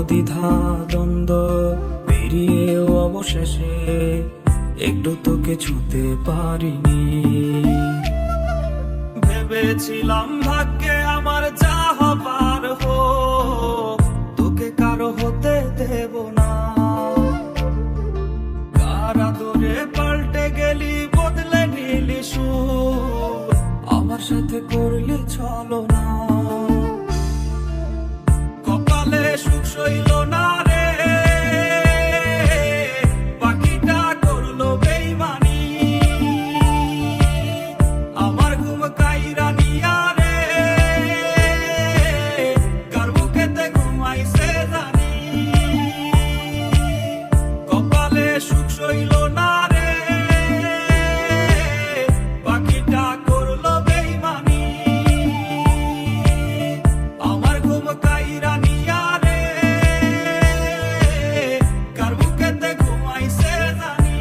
দ্বিধা দ্বন্দ্ব পেরিয়েও অবশেষে একটু তোকে ছুঁতে পারিনি। ভেবেছিলাম ভাগ্যে আমার যা হবার হোক, তোকে কারো হতে দেব না। কার আদরে পাল্টে গেলি, বদলে নিলি সুর, আমার সাথে করলি ছলনা। কপালে সুখ সইল না রে, পাখিটা করলো বেইমানি। আমার ঘুম কাইরা নিয়া রে, কার বুকেতে ঘুমাইছে জানি। কপালে সুখ সইল না রে, পাখিটা করলো বেইমানি। আমার ঘুম কাইরা নিয়া রে, কার বুকেতে ঘুমাইছে জানি।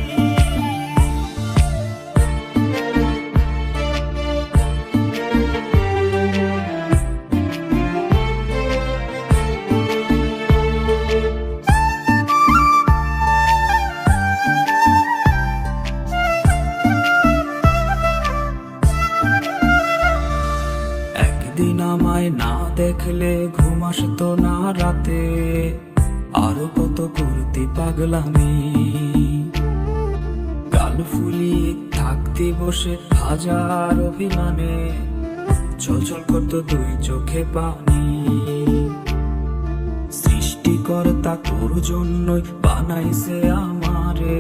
একদিন আমায় না দেখলে ঘুম আসতো না রাতে, আরো কত করতে পাগলামি। গাল ফুলিয়ে থাকতে বসে হাজার অভিমানে, ছলছল করতো দুই চোখে পানি। সৃষ্টিকর্তা তোর জন্যই বানাইছে আমারে,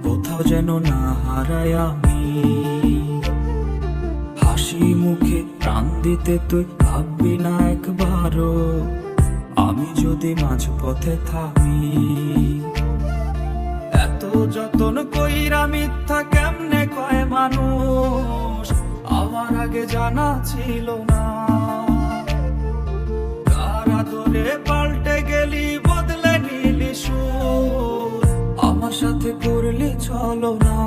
কোথাও যেন না হারাই আমি। হাসি মুখে প্রাণ দিতে তুই ভাববি না একবারও, আমি যদি মাঝ পথে থামি। এত যতন কইরা মিথ্যা কেমনে কয় মানুষ, আমার আগে জানা ছিল না। কার আদরে পাল্টে গেলি, বদলে নিলি সুর, আমার সাথে করলি ছলনা।